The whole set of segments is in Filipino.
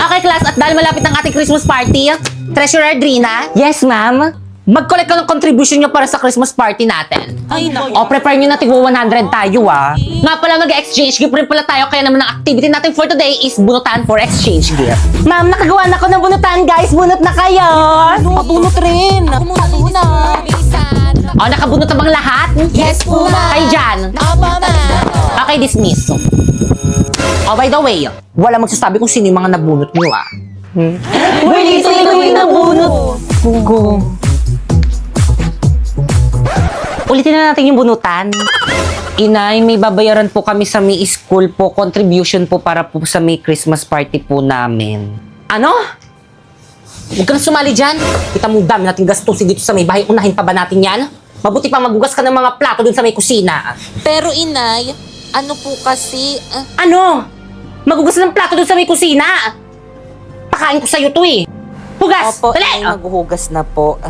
Okay, class, at dahil malapit ang ating Christmas party, Treasurer Adrina, Yes, ma'am. mag-collect ka ng contribution nyo para sa Christmas party natin. Ay, naku. O, prepare nyo na tigwa 100 tayo, Nga pala, mag-exchange gift rin pala tayo, kaya naman ang activity natin for today is bunutan for exchange gift. Ma'am, nakagawa na ako ng bunutan, guys. Bunot na kayo. Pabunot rin. Ako muna. O, nakabunot na bang lahat? Yes po, ma'am. Kayo dyan. Opo, ma'am. Okay, dismiss. Oh, by the way, wala magsasabi kung sino yung mga nabunot nyo, Wait, ito yung nabunot. Pugo. Ulitin na natin yung bunutan. Inay, may babayaran po kami sa May School po. Contribution po para po sa May Christmas party po namin. Ano? Huwag ka na sumali dyan. Kita mo dami natin gastusin dito sa may bahay. Unahin pa ba natin yan? Mabuti pa magugas ka ng mga plato dun sa may kusina. Pero, inay, ano po kasi... Ano? Magugas ng plato dun sa may kusina. Pakain ko sa'yo to eh. Hugas! Opo, Dali! inay, maghuhugas na po.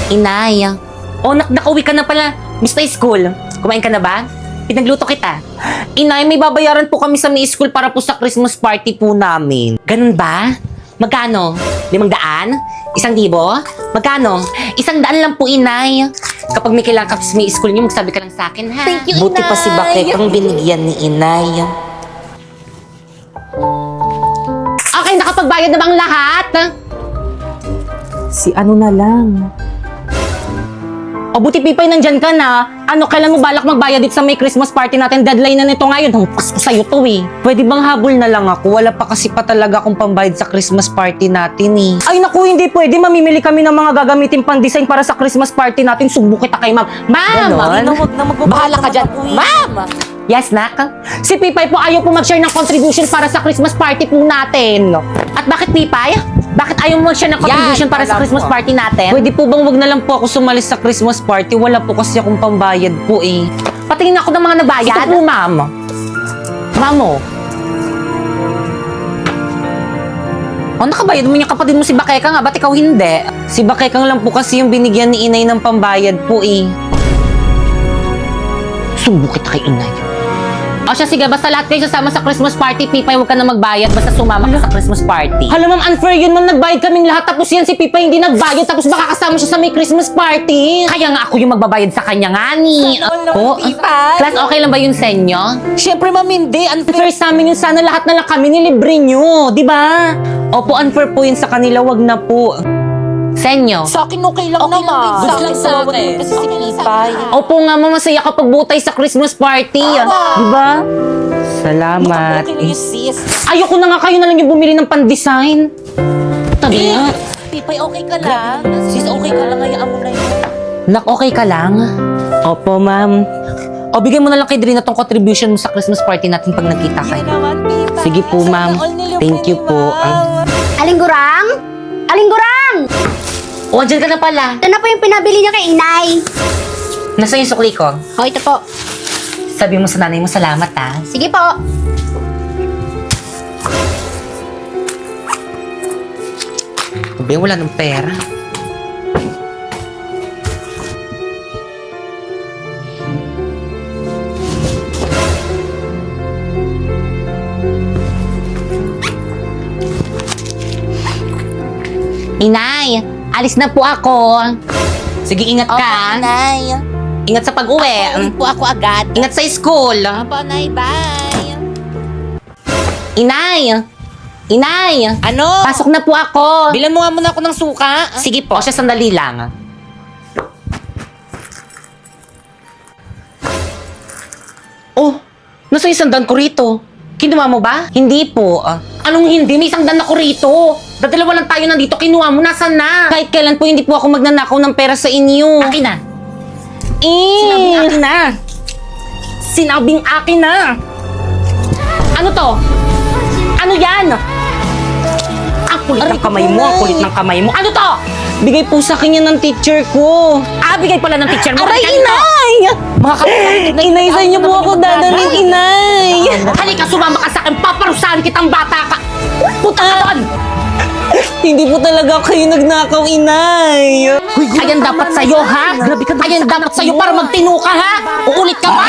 Inay. Oh, nakauwi ka na pala. Mr. School, kumain ka na ba? Pinagluto kita. Inay, may babayaran po kami sa May School para po sa Christmas party po namin. Ganun ba? Magkano? 500? 1,000? Magkano? 100 lang po, Inay. Kapag may kailangan ka sa May School niyo, magsabi ka lang sa akin, ha? Thank you, buti pa si Bakek ang binigyan ni inay. Okay, nakapagbayad na bang lahat? Si ano na lang. O buti Pipay, nandyan ka na. Ano, kailan mo balak magbayad dito sa May Christmas party natin? Deadline na nito ngayon. Hampas ko sa'yo to eh. Pwede bang habol na lang ako? Wala pa kasi pa talaga akong pambayad sa Christmas party natin eh. Ay naku, hindi pwede. Mamimili kami ng mga gagamitin pang-design para sa Christmas party natin. Subo kita kay ma'am. Ma'am! Ganon? Huwag na magbabayad Bahala ka naman dyan. ako, eh. Ma'am! Yes, nak? Si Pipay po ayaw po mag-share ng contribution para sa Christmas party po natin. At bakit Pipay? Bakit ayaw mo mag-share ng contribution para sa alam Christmas ko. party natin? Pwede po bang wag na lang po ako sumalis sa Christmas party? Wala po kasi akong pambayad po eh. Patingin ako ng mga nabayad. Ito po, ma'am. Ma'am, oh. Oh, nakabayad mo yung kapatid mo si Bakeka nga. Ba't ikaw hindi? Si Bakekang lang po kasi yung binigyan ni inay ng pambayad po eh. Subo kita kay inay. O siya, sige, basta lahat kayo sasama sa Christmas party, Pipay, huwag ka na magbayad, basta sumama ka sa Christmas party. Hala, ma'am, unfair yun, ma'am, nagbayad kaming lahat, tapos yan si Pipay hindi nagbayad, tapos baka kasama siya sa may Christmas party. Kaya nga ako yung magbabayad sa kanya nga ni. Sana all naman, Pipay. Class, okay lang ba yun sa inyo? Siyempre, ma'am, hindi. Unfair. Unfair sa amin yun, sana lahat na lang kami nilibre nyo, di ba? Opo, unfair po yun sa kanila, wag na po. Sa inyo? Sa akin, okay lang naman. Goods lang sa akin. Kasi si Pipay. Opo nga, ma'am, masaya kapag butay sa Christmas party. Di ba? Salamat. Okay lang yung sis. Ayoko na nga kayo na lang yung bumili ng pan-design. Tabi nga. Pipay, okay ka lang? Sis, okay ka lang. Hayaan mo na yun. Nak, okay ka lang? Opo, ma'am. O, bigay mo na lang kay Drina tong contribution mo sa Christmas party natin pag nagkita kayo. naman, Pipay. Sige po, ma'am. Sana all nilibre Thank you ni po. ma'am. Aling Gurang? Aling Gurang! O, andyan ka na pala. Ito na po yung pinabili niya kay Inay. Nasa yung sukli ko? O, ito po. Sabi mo sa nanay mo, salamat ha. Sige po. Sabi, wala ng pera. Inay, alis na po ako. Sige, ingat Opo, ka. Nay. Ingat sa pag-uwi. Ulit po ako agad. Ingat sa school. Opo, Nay. Bye. Inay! Inay! Ano? Pasok na po ako. Bilan mo nga muna ako ng suka. Sige po. O siya, sandali lang. Oh, nasa isang dan ko rito. Kinuha mo ba? Hindi po. Anong hindi? May isang dan ako rito. Dadalawa lang tayo nandito. Kinuha mo. Nasaan na? Kahit kailan po hindi po ako magnanakaw ng pera sa inyo. Akin na. Eh! Sinabing akin na. Sinabing akin na. Ano to? Ano yan? Ang kulit ng kamay mo. Ang kulit ng kamay mo. Ano to? Bigay po sa akin yan ng teacher ko. Bigay pala ng teacher mo. Aray, Halika dito. inay! Mga kapatid, Inay, sa inyo po ako dadalhin, inay! Halika, sumama ka sa akin. Paparusahan kitang bata ka. Punta ka doon. Hindi po talaga kayo nagnakaw, inay. Ayan dapat sa'yo, ha? Ayan dapat sa'yo para magtino ka, ha? Uulit ka pa.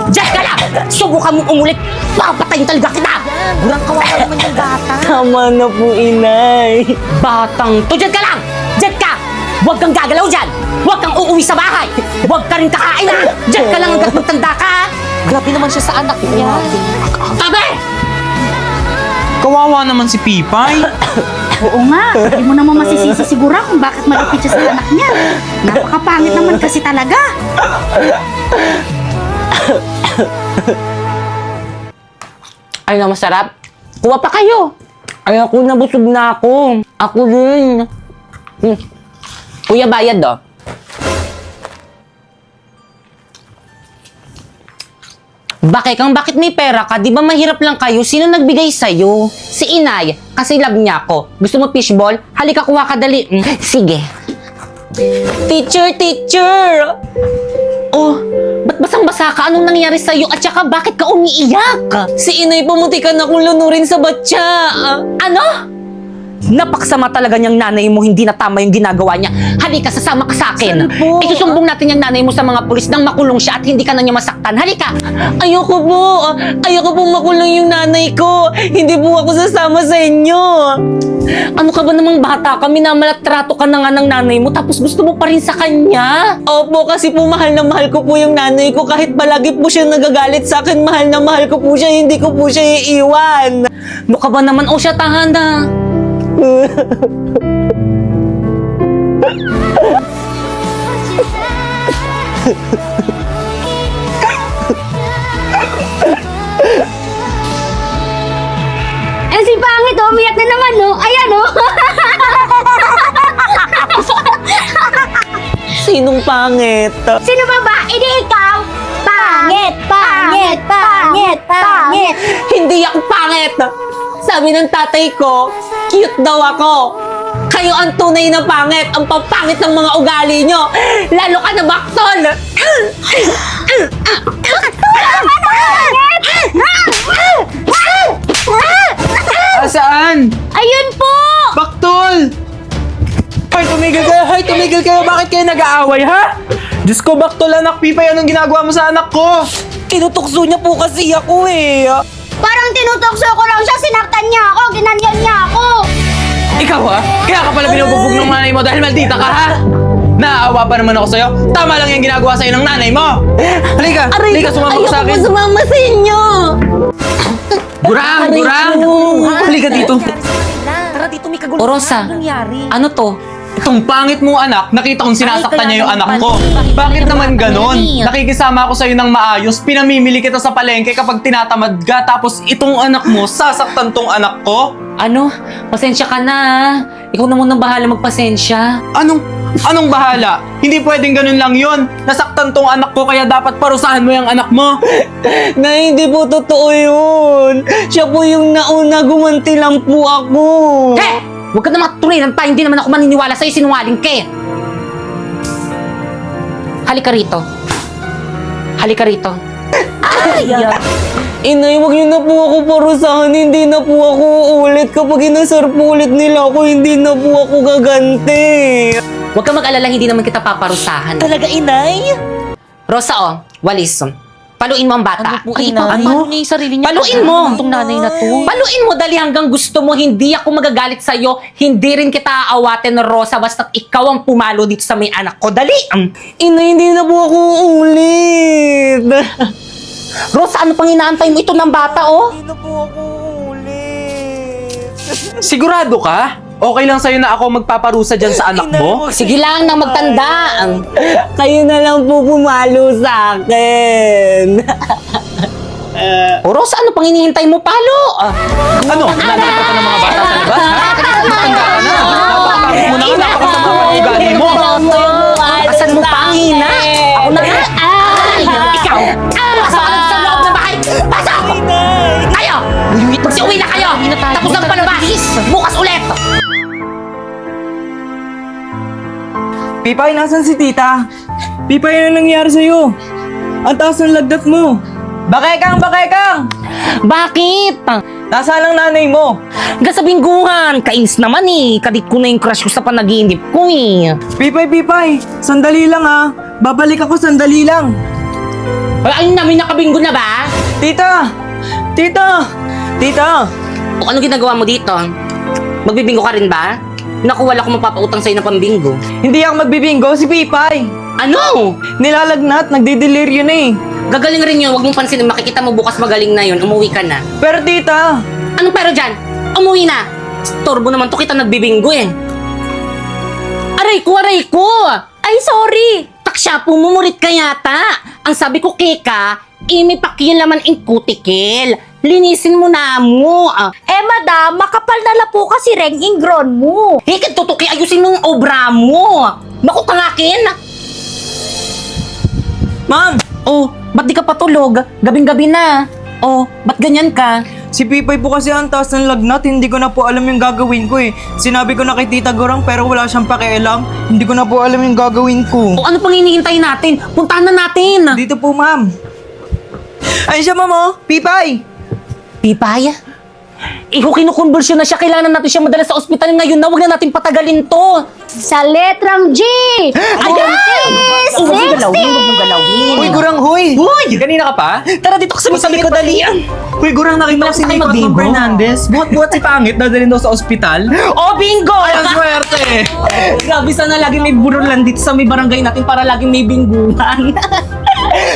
Diyan ka lang. Subukan mong umulit. Papatayin talaga kita. Burang kawawa naman yung bata. Tama na po, inay. Batang to, dyan ka lang! Dyan ka! Huwag kang gagalaw dyan! Huwag kang uuwi sa bahay! Huwag ka rin kakain ha! Dyan ka lang hanggat magtanda ka ha! Grabe naman siya sa anak niya. Tabi! Kawawa naman si Pipay. Oo nga, hindi mo naman masisisi siguro kung bakit malapit siya sa anak niya. Napakapangit naman kasi talaga. Ay na masarap. Kuha pa kayo. Ay, ako nabusog na ako. Ako din. Kuya, bayad do. Bakit may pera ka? Di ba mahirap lang kayo? Sino nagbigay sa'yo? Si Inay. Kasi love niya ako. Gusto mo fishball? Halika, kuha ka dali. Sige. Teacher! Oh, ba't basang-basa ka? Anong nangyari sa'yo? At saka, bakit ka umiiyak? Si Inay pumutikan akong lunurin sa batya. Ano? Napaksama talaga niyang nanay mo, hindi na tama yung ginagawa niya. Halika, sasama ka sa akin. Isusumbong natin yung nanay mo sa mga pulis nang makulong siya at hindi ka na niya masaktan. Halika! Ayoko po makulong yung nanay ko. Hindi po ako sasama sa inyo. Ano ka ba namang bata ka? Minamalatrato ka na nga ng nanay mo tapos gusto mo pa rin sa kanya? Opo, kasi po mahal na mahal ko po yung nanay ko. Kahit palagi po siya nagagalit sa akin, mahal na mahal ko po siya. Hindi ko po siya iiwan. Ano ka ba naman? O siya, tahan na. Eh si Pangit, umiyak na naman, no? Ayan, no? Sinong pangit? Sino ba ba? Hindi ikaw. Pangit, pangit, pangit, pangit. Hindi ako pangit! Sabi ng tatay ko, cute daw ako. Kayo ang tunay na pangit, ang papangit ng mga ugali nyo. Lalo ka na baktol! Saan? Ayun po! Baktol! Hoy, tumigil kayo! Bakit kayo nag-aaway, ha? Diyos ko, Baktol, anak Pipay, anong ginagawa mo sa anak ko? Kinutukso niya po kasi ako eh. Parang tinutokso ko lang siya, sinaktan niya ako, ginanyan niya ako. Ikaw, ha? Kaya ka pala binubugbog ng nanay mo dahil maldita ka, ha? Naaawa pa naman ako sa'yo. Tama lang yung ginagawa sa'yo ng nanay mo. Halika, sumama ka sa akin. Sumama sa inyo! Gurang! Halika dito. Tara dito, may kagulo. O, Rosa. Anong nangyari? Ano to? Itong pangit mo anak, nakita kong sinasaktan Ay, niya yung kaya anak naman ko. pala. Bakit naman ganon? Pala. Nakikisama ako sa'yo ng maayos, pinamimili kita sa palengke kapag tinatamad ka, tapos itong anak mo, sasaktan tong anak ko? Ano? Pasensya ka na ah. Ikaw na munang bahala magpasensya. Anong bahala? Hindi pwedeng ganun lang yun. Nasaktan tong anak ko kaya dapat parusahan mo yung anak mo. Na hindi po totoo yun. Siya po yung nauna, gumanti lang po ako. He! Huwag ka na matunilan pa. Hindi naman ako maniniwala sa'yo. Sinungaling ka eh. Halika rito. Halika rito. Inay, wag niyo na po ako parusahan. Hindi na po ako uulit. Kapag inasar po ulit nila ako, hindi na po ako gaganti. Huwag ka mag-alala. Hindi naman kita paparusahan. Talaga, Inay? Rosa, oh. Walis. Paluin mo ang bata. Ano po, Ay, Inay? paano? Paano niya yung sarili niya? Paluin mo! Itong nanay na to. Paluin mo dali hanggang gusto mo. Hindi ako magagalit sa'yo. Hindi rin kita aawatin, Rosa. Basta't ikaw ang pumalo dito sa may anak ko. Dali! Inay, hindi na po ako uulit. Rosa, ano pang inaantay mo? Ito ng bata, oh. Hindi na po ako uulit. Sigurado ka? Okay lang sa'yo na ako magpaparusa dyan sa anak mo? Sige lang nang magtanda. Kayo na lang po pumalo sa akin. O Rosa, ano pang hinihintay mo? Palo! Ano? Nandito pa ng mga bata sa labas, ha? Matanda ka na. Napakapangit mo na nga, napakasama ang ugali mo. Asan mo pa ang hina? Ako na nga. Ikaw! Pasok ka sa loob ng bahay! Pasok! Kayo! Magsiuwi na kayo! Tapos ang palabas! Bukas ulit! Pipay, nasan si tita? Pipay, ano nangyari sa'yo? Ang taas ng lagdat mo. Bakekang! Bakit? Nasaan ang nanay mo? Hanggang sa bingguhan! Kainis naman eh! Kadit ko na yung crush ko sa panaginip ko eh! Pipay, sandali lang ha. Babalik ako sandali lang. Ay, namin nakabinggo na ba? Tita! O ano ginagawa mo dito? Magbibingo ka rin ba? Naku, wala akong mapapautang sa'yo ng pambingo. Hindi ako magbibingo, si Pipay. Ano? Nilalagnat, nagdideliryo na eh. Gagaling rin yun. Huwag mong pansinin. Makikita mo bukas magaling na yun. Umuwi ka na. Pero tita, Anong pero dyan? Umuwi na. Storbo naman to kita nagbibingo eh. Aray ko, aray ko! Ay, sorry. Taksya, pumumurit ka yata. Ang sabi ko, Keka, may pakialaman in kutikel. Linisin mo na mo. Eh, madam, makapal na la po kasi reng ingron mo. Hikit tutuki, ayusin mo yung obra mo. Naku, kangakin. ma'am, Oh, ba't di ka patulog? Gabing-gabi na. Oh, ba't ganyan ka? si Pipay po kasi ang taas ng lagnat, hindi ko na po alam yung gagawin ko eh. Sinabi ko na kay Tita Gorang pero wala siyang pakialam. Hindi ko na po alam yung gagawin ko. O ano pang hinihintay natin? Puntahan na natin. Dito po, ma'am. Ayun siya, ma'am, oh. Pipay! Pipay? Kinukonversyon na siya. Kailangan natin siya madala sa ospital ngayon na. Huwag na natin patagalin to. Sa letrang G. Ayan! Huwag mong galawin, huwag mong galawin. Uy, Gorang, huy! Uy! Kanina ka pa? Tara dito ka sa ko, dali. Uy, Gorang, nakita ko si Malapit tayo Nico mag-bingo. Fernandez. Buhat-buhat si Pangit, dadalhin daw sa ospital. Oh, bingo! Ay, ang swerte! Grabe, sana laging may burulan dito sa may barangay natin para laging may bingguhan.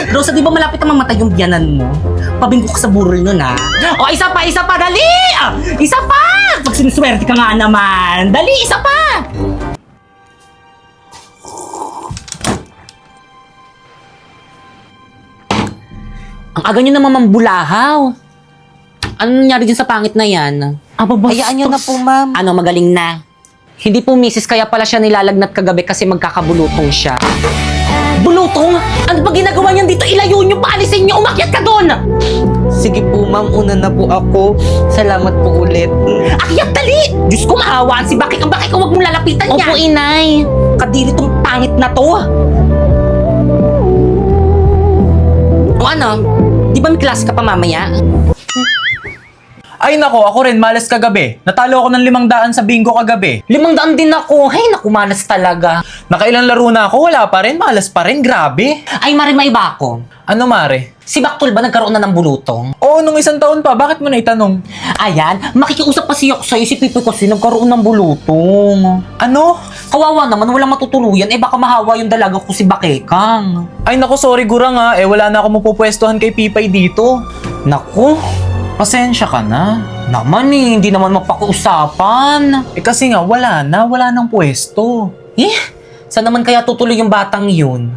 Rosa, di ba malapit na mamatay yung biyanan mo? Pabinggo ka sa burol nun, ha? O, isa pa, dali! Isa pa! Pag siniswerte ka nga naman. Dali, isa pa! Ang aga nyo naman mambulahaw. Ano nangyari din sa pangit na yan? Hayaan niyo na po, ma'am. Ano, magaling na. Hindi po misis, kaya pala siya nilalagnat kagabi kasi magkakabulutong siya. Bulutong? Ano ba ginagawa niyan dito? Ilayo niyo, paalisin niyo, umakyat ka doon! Sige po, ma'am. Una na po ako. Salamat po ulit. Akyat, dali! Diyos ko, mahawaan si Baki. Ang Baki ka, huwag mong lalapitan niya. Opo, inay. Kadiri tong pangit na to. O ano? Di ba may klase ka pa mamaya? Ay nako, ako rin, malas kagabi. Natalo ako ng 500 sa bingo kagabi. 500 din ako. Hay, naku, malas talaga. Nakailang laro na ako, wala pa rin, malas pa rin, grabe. Ay, Mari, may iba ako. Ano mare? Si Baktol ba nagkaroon na ng bulutong? Oo, nung 1 taon pa, bakit mo na itanong? Ayan, makikiusap pa siya sa'yo. Si Pipoy kasi nagkaroon ng bulutong. Ano? Kawawa naman, walang matutuluyan. Eh baka mahawa yung dalaga ko si Bakekang. Ay nako, sorry Gurang ha, wala na ako mapupwestuhan kay Pipay dito. Naku, Pasensya ka na. naman eh, hindi naman mapakiusapan. Eh kasi nga, wala nang pwesto. Eh, saan naman kaya tutuloy yung batang yun?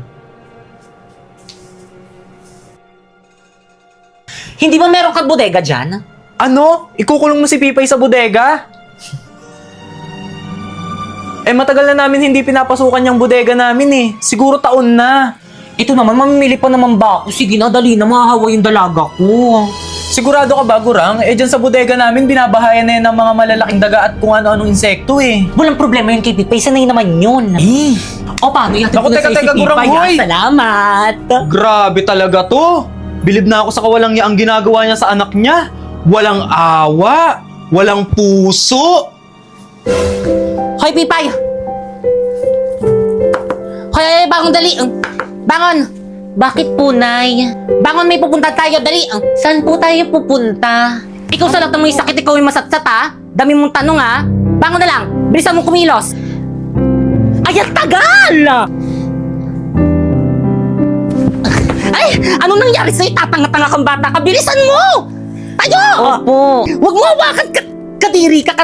Hindi ba meron ka bodega dyan? Ano? Ikukulong mo si Pipay sa bodega? Eh matagal na namin hindi pinapasukan yung bodega namin eh. Siguro taon na. Ito naman, mamimili pa naman ba ako? Sige na, dali na, mahahawa yung dalaga ko. Sigurado ka ba, Gurang? Eh dyan sa bodega namin, binabahayan na yan ng mga malalaking daga at kung ano-anong insekto eh. Walang problema yun kay Pipay, sanay naman yun. Eh, O paano, yatid Naku, ko na teka, sa'yo si teka, Gurang, Pipay, ha? hoy! Salamat! grabe talaga to. Bilib na ako sa kawalang ang ginagawa niya sa anak niya. Walang awa, walang puso. Hoy, Pipay! Hoy, bangon dali! Bangon! Bakit po, Nay? Bangon, may pupunta tayo, dali! Saan po tayo pupunta? Ikaw sa lahat ng may sakit, ikaw yung masatsat, ha? Dami mong tanong, ha? Bangon na lang! Bilisan mong kumilos! Ay, ang tagal! Ay! Anong nangyari sa'yo? Tatanga-tanga kang bata ka! Bilisan mo! Tayo! Opo! Huwag mo hawakan! Kadiri ka!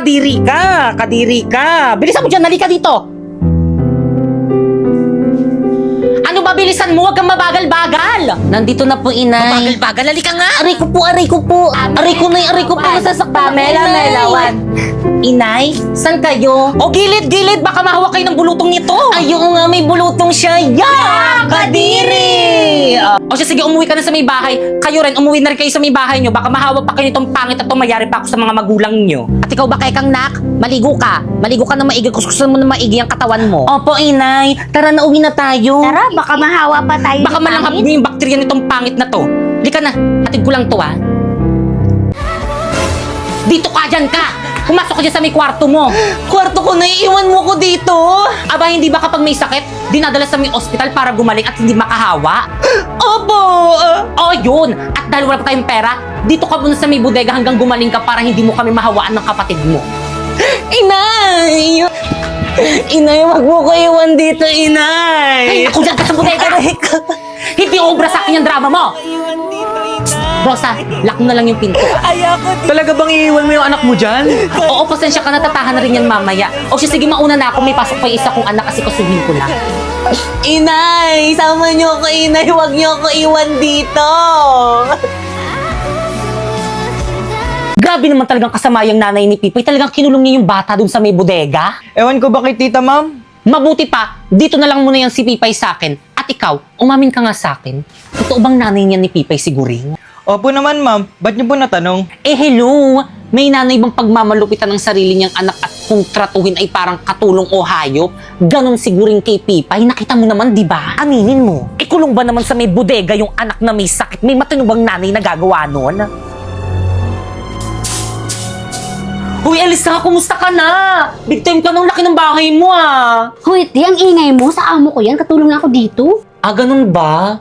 Kadiri ka! Bilisan mo dyan! Halika dito! Ano ba bilisan mo? Huwag kang mabagal-bagal! Nandito na po, inay. Mabagal-bagal? Halika nga! Aray ko po! Aray ko po! Nasasaktan! Mela, Inay, saan kayo? O gilid! Baka mahawak kayo ng bulutong nito! Ayun nga, may bulutong siya! Yeah! Kadiri! O siya, sige, umuwi ka na sa may bahay. Kayo rin, umuwi na rin kayo sa may bahay nyo. Baka mahawak pa kayo nitong pangit at mayari pa ako sa mga magulang nyo. At ikaw ba kay kang nak? Maligo ka. Maligo ka na maigi. Kuskusan mo na maigi ang katawan mo. Opo, inay. Tara na, uwi na tayo. Tara, baka mahawa pa tayo. Baka malanghap mo yung bakterya nitong pangit na to. Di ka na, hatid ko lang to, ha? Dito ka, dyan ka! Pumasok ka dyan sa may kwarto mo! Kwarto ko, naiiwan mo ko dito. Aba, hindi ba kapag may sakit, dinadala sa may ospital para gumaling at hindi makahawa? Opo. Oh, yun! At dahil wala pa tayong pera, dito ka muna sa may bodega hanggang gumaling ka para hindi mo kami mahawaan ng kapatid mo. Inay! Inay, wag mo ko iwan dito, Ay, Inay! ako dyan ka sa bodega! Hindi obra sa akin yung drama mo! Rosa, lock mo na lang yung pinto. Talaga bang iiwan mo yung anak mo dyan? Oo, pasensya ka, natatahan na rin yan mamaya. O siya, sige, mauna na ako. May pasok pa yung isa kong anak kasi kasuhin ko na. Inay! Sama niyo ko, Inay! Wag niyo ko iwan dito! Grabe naman talagang kasama yung nanay ni Pipoy. Talagang kinulong niya yung bata dun sa may bodega. Ewan ko ba kay tita, ma'am? Mabuti pa, dito na lang muna yan si Pipay sa akin. At ikaw, umamin ka nga sa akin. Totoo bang nanay niya ni Pipay siguring? Opo naman, ma'am. Ba't niyo po natanong? Eh hello, may nanay bang pagmamalupitan ng sarili niyang anak at kung tratuhin ay parang katulong o hayop? Ganon siguring kay Pipay. Nakita mo naman, di ba? Aminin mo. Ikulong ba naman sa may bodega yung anak na may sakit? May matinubang nanay na gagawa nun? Uy, Elisa, kumusta ka na? Big time ka nung laki ng bahay mo ah. Hoy, di ang ingay mo. Sa amo ko yan. Katulong na ako dito. Ah, ganun ba?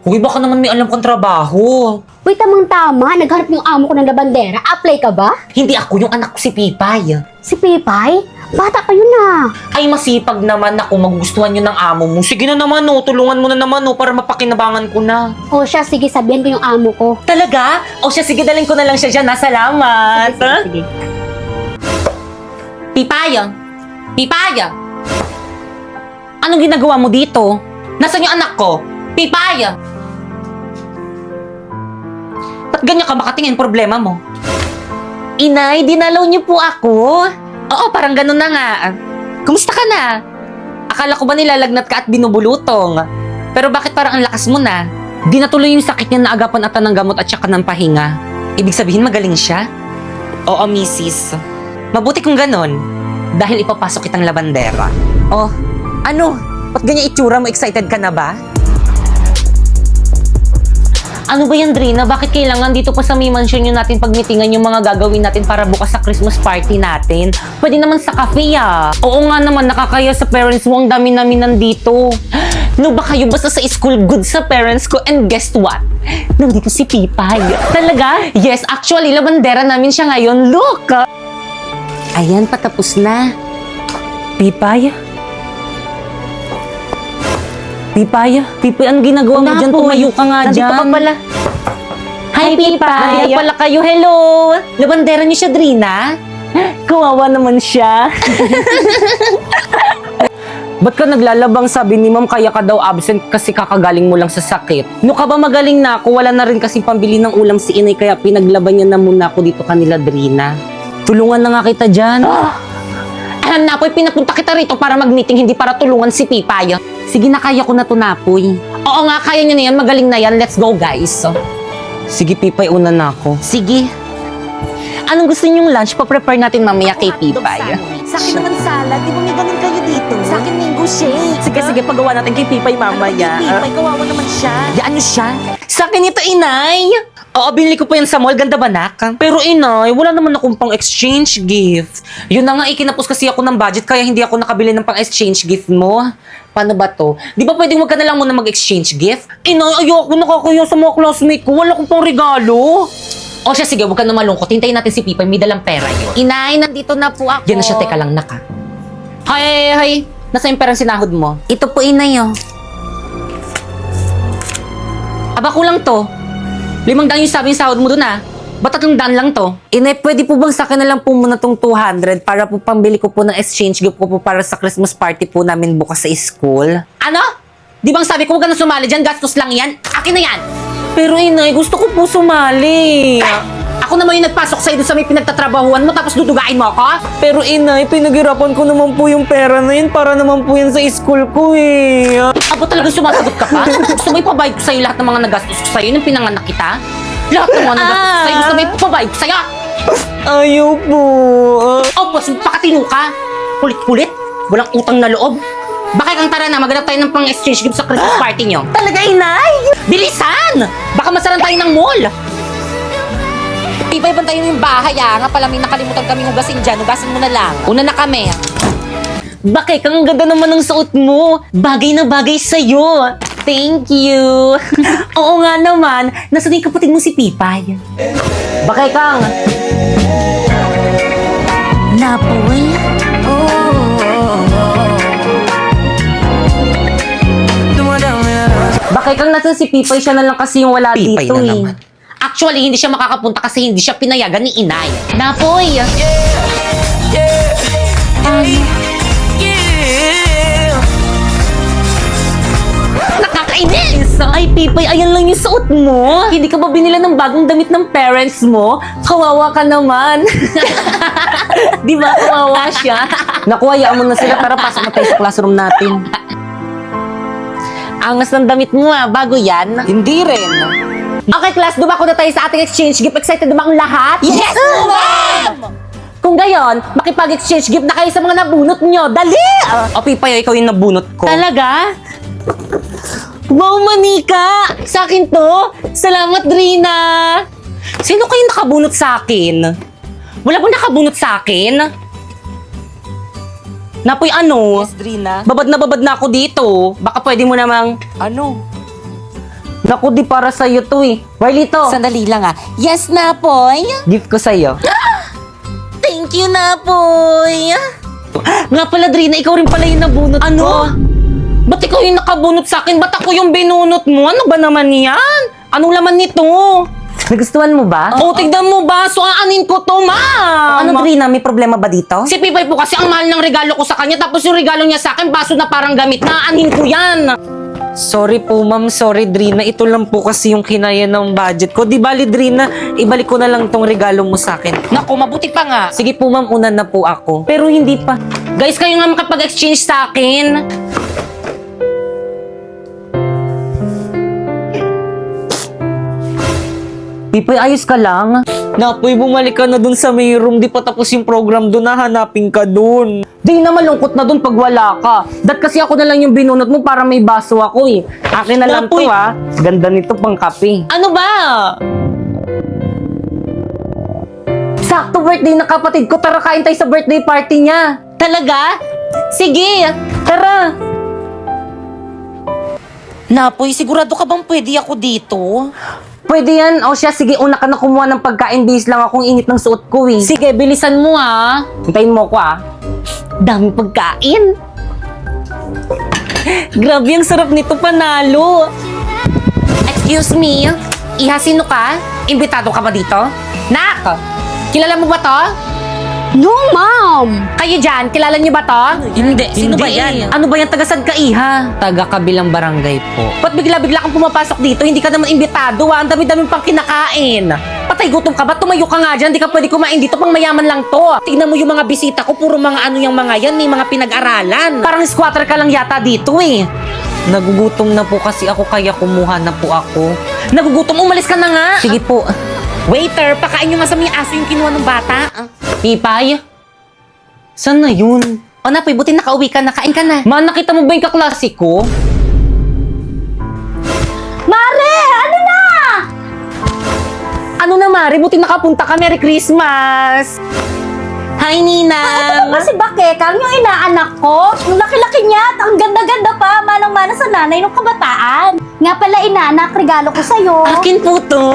Uy, baka naman may alam kang trabaho. Uy, tamang-tama. Nagharap yung amo ko ng labandera. Apply ka ba? Hindi ako, yung anak ko si Pipay. Si Pipay? Bata pa yun na. Ay, masipag naman ako. Magugustuhan yun ng amo mo. Sige na naman, no. Tulungan mo na naman, no. Para mapakinabangan ko na. O siya, sige, sabihan ko yung amo ko. Talaga? O siya, sige, dalhin ko na lang siya dyan. Salamat. Sige. Pipay? Pipay? Anong ginagawa mo dito? Nasaan yung anak ko? Pipay? Ba't ganyan ka makatingin? Problema mo? Inay, dinalaw niyo po ako? Oo, parang ganun na nga. Kumusta ka na? Akala ko ba nilalagnat ka at binubulutong? Pero bakit parang ang lakas mo na? Di natuloy yung sakit niya na agapan ata ng gamot at saka ng pahinga. Ibig sabihin magaling siya? Oo, misis. Mabuti kung ganon. Dahil ipapasok kitang labandera. Oh, ano? Ba't ganyan itsura mo? Excited ka na ba? Ano ba yan, Drina? Bakit kailangan dito pa sa may mansion yun natin pagmitingan yung mga gagawin natin para bukas sa Christmas party natin? Pwede naman sa cafe, ah. Oo nga naman, nakakaya sa parents mo. Ang dami namin nandito. No ba kayo basta sa school good sa parents ko? And guess what? Nandito si Pipay. Talaga? Yes, actually, labandera namin siya ngayon. Look! Ayan, patapos na. Pipay? Pipay? Pipay, anong ginagawa mo dyan? Tumayo ka nga dyan. Nandito ka pala. Hi, Pipay! Nandito pala kayo. Hello! Labandera niyo siya, Drina? Kawawa naman siya. Ba't ka naglalabang, sabi ni ma'am, kaya ka daw absent kasi kakagaling mo lang sa sakit? No ka ba magaling na ako? Wala na rin kasi pambili ng ulam si inay kaya pinaglaban niya na muna ako dito kanila, Drina. Tulungan na nga kita dyan. Alam na, Napoy, pinapunta kita rito para mag-meeting, hindi para tulungan si Pipay. Sige na, kaya ko na to, Napoy. Oo nga, kaya niyo na yan. Magaling na yan. Let's go, guys. Sige, Pipay, una na ako. Sige. Anong gusto niyong lunch? Pa-prepare natin mamaya kay Pipay. Sa akin naman salad. Di ba may ganun kayo dito? Sa akin mango shake. Sige, pagawa natin kay Pipay mamaya. Pipay, kawawa naman siya. Yan siya. Sa akin ito, inay. Oo, binili ko po yan sa mall. Ganda ba, nak? Pero inay, wala naman akong pang-exchange gift. Yun na nga, ikinapos kasi ako ng budget kaya hindi ako nakabili ng pang-exchange gift mo. Paano ba to? Di ba pwedeng wag ka na lang muna mag-exchange gift? Inay, ayoko nakakaya sa mga classmate ko. Wala akong pang regalo. O siya, sige, huwag ka na malungkot. Hintayin natin si Pipay. May dalang pera yun. Inay, nandito na po ako. Yan na siya, teka lang, nak. Hay. Nasaan yung perang sinahod mo? Ito po, inay, oh. Aba, kulang to. 500 yung sabi yung sahod mo dun, ah. Ba't 300 lang to? Inay, pwede po bang sa akin na lang po muna tong 200 para po pambili ko po ng exchange gift ko po para sa Christmas party po namin bukas sa school? Ano? Di bang sabi ko huwag ka na sumali dyan? Gastos lang yan. Akin na yan. Pero inay, gusto ko po sumali. Ako naman yung nagpasok sa'yo dun sa may pinagtatrabahuan mo tapos dudugain mo ako? Pero inay, pinaghirapan ko naman po yung pera na yun para naman po yan sa school ko eh. Abo talagang sumasagot ka pa? Gusto mo ipabayad ko sa'yo lahat ng mga nagastos ko sa'yo nung pinanganak kita? Lahat ng mga nagastos ko sa'yo, gusto mo ipabayad ko sa'yo? Ayaw po. Oh, boss, pakatino ka. Kulit-kulit. Walang utang na loob. Baka kang tara na, maghanap tayo ng pang-exchange gift sa Christmas party nyo. Talaga inay? Bilisan! Baka masaran tayo ng mall. Pipay, bantayan mo yung bahay Nga pala may nakalimutan kaming hugasin dyan. Hugasin mo na lang. Una na kami. Bakit? Ang ganda naman ng suot mo. Bagay na bagay sa'yo. Thank you. Oo nga naman. Nasaan yung kapatid mo si Pipay? Bakay Kang. Napoy? Bakay Kang, nasaan si Pipay? Siya na lang kasi yung wala Pipay dito na eh. naman. Actually, hindi siya makakapunta kasi hindi siya pinayagan ni Inay. Napoy! Nakakainis! Ay, Pipay, ayan lang yung suot mo. Hindi ka ba binila ng bagong damit ng parents mo? Kawawa ka naman. Di ba, kawawa siya? Naku, hayaan mo na sila. Tara, pasok na tayo sa classroom natin. Angas ng damit mo bago yan. Hindi rin. Okay, class, dumako na tayo sa ating exchange gift. Excited na ba ang lahat? Yes, ma'am! Kung gayon, makipag-exchange gift na kayo sa mga nabunot nyo. Dali! O, Pipay, ikaw yung nabunot ko. Talaga? Wow, Manika! Sa akin to? Salamat, Drina! Sino kayo nakabunot sa akin? Wala ba nakabunot sa akin? Napoy, ano? Yes, Drina. Babad na ako dito. Baka pwede mo namang... Ano? Naku, di para sa'yo to eh. Riley to. Sandali lang Yes, Napoy. Gift ko sa'yo. Thank you, Napoy. Nga pala, Drina, ikaw rin pala yung nabunot ko. Ba't ikaw yung nakabunot sa akin? Ba't ako yung binunot mo? Ano ba naman yan? Anong laman nito? Nagustuhan mo ba? Oh, tignan mo ba? So, aanin ko to, ma'am. Ano, Drina? May problema ba dito? Si Pipay po kasi ang mahal ng regalo ko sa kanya. Tapos yung regalo niya sa akin, baso na parang gamit. Naanin ko yan. Sorry po, ma'am. Sorry, Drina. Ito lang po kasi yung kinaya ng budget ko. Di bali, Drina, ibalik ko na lang tong regalo mo sa akin. Naku, mabuti pa nga. Sige po, ma'am. Una na po ako. Pero hindi pa. Guys, kayo nga makapag-exchange sa akin. Pipay, ayos ka lang? Napoy, bumalik ka na dun sa may room. Di pa tapos yung program dun. Hahanapin ka dun. Di na malungkot na dun pag wala ka. Kasi ako na lang yung binunot mo para may baso ako eh. Akin na lang Napoy. to, ha? Ganda nito pang kape. Ano ba? Sakto birthday ng kapatid ko. Tara, kain tayo sa birthday party niya. Talaga? Sige, tara. Napoy, sigurado ka bang pwede ako dito? Pwede yan. O siya, sige, una ka na kumuha ng pagkain. Bihis lang akong init ng suot ko, eh. Sige, bilisan mo ha. Hintayin mo ko, ah. Dami pagkain. Grabe, ang sarap nito, panalo. Excuse me, Iha, sino ka? Imbitado ka ba dito? Nak! Kilala mo ba to? No, ma'am! Kayo dyan, kilala niyo ba to? Hindi. Sino ba Hindi yan? eh. Ano ba yan? Tagasad ka, Iha? Taga kabilang barangay po. Ba't bigla-bigla kang pumapasok dito? Hindi ka naman imbitado, Ang dami-dami pang kinakain. Patay, gutom ka ba? Tumayo ka nga dyan. Hindi ka pwede kumain dito. Pang mayaman lang to. Tignan mo yung mga bisita ko. Puro mga ano yung mga yan. May mga pinag-aralan. Parang squatter ka lang yata dito eh. Nagugutom na po kasi ako kaya kumuha na po ako. Nagugutom, umalis ka na nga. Sige po. Waiter, pakain nyo nga sa mga aso yung kinuha ng bata. Pipay? Saan na yun? O Napoy, buti nakauwi ka, nakain ka na. Ma, nakita mo ba yung kaklase ko? Mare! Ano na? Ano na, Mari? Buti nakapunta ka. Merry Christmas! Hi, Ninang! Kasi Bakekang, yung inaanak ko, yung laki-laki niya at ang ganda-ganda pa, manang-mana sa nanay ng kabataan. Nga pala inaanak, regalo ko sa'yo. Akin po to.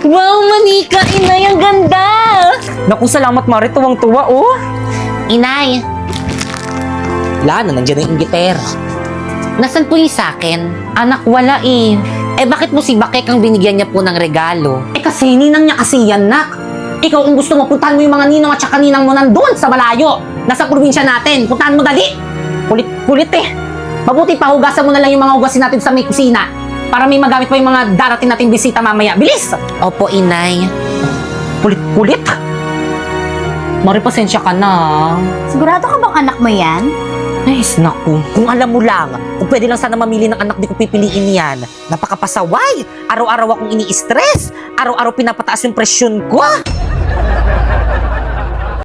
Wow, Manika! Inay, ang ganda! Naku, salamat, Mari. Tuwang-tuwa, oh. Inay, Wala na, nandiyan na yung gitter. nasan po yung sakin? Anak, wala eh. Bakit mo si Bakek ang binigyan niya po ng regalo? Kasi ninang niya kasi yan, nak. Ikaw kung gusto mo, puntahan mo yung mga ninong at saka ninang mo nandun sa malayo. Nasa probinsya natin. Puntahan mo dali. Kulit eh. Mabuti pa, hugasan mo na lang yung mga hugasin natin sa may kusina. Para may magamit pa yung mga darating nating bisita mamaya. Bilis! Opo, inay. Kulit. Mari, pasensya ka na. Sigurado ka bang anak mo yan? Ay, naku. Kung alam mo lang, kung pwede lang sana mamili ng anak, di ko pipiliin yan. Napakapasaway. Araw-araw akong ini-stress. Araw-araw pinapataas yung presyon ko.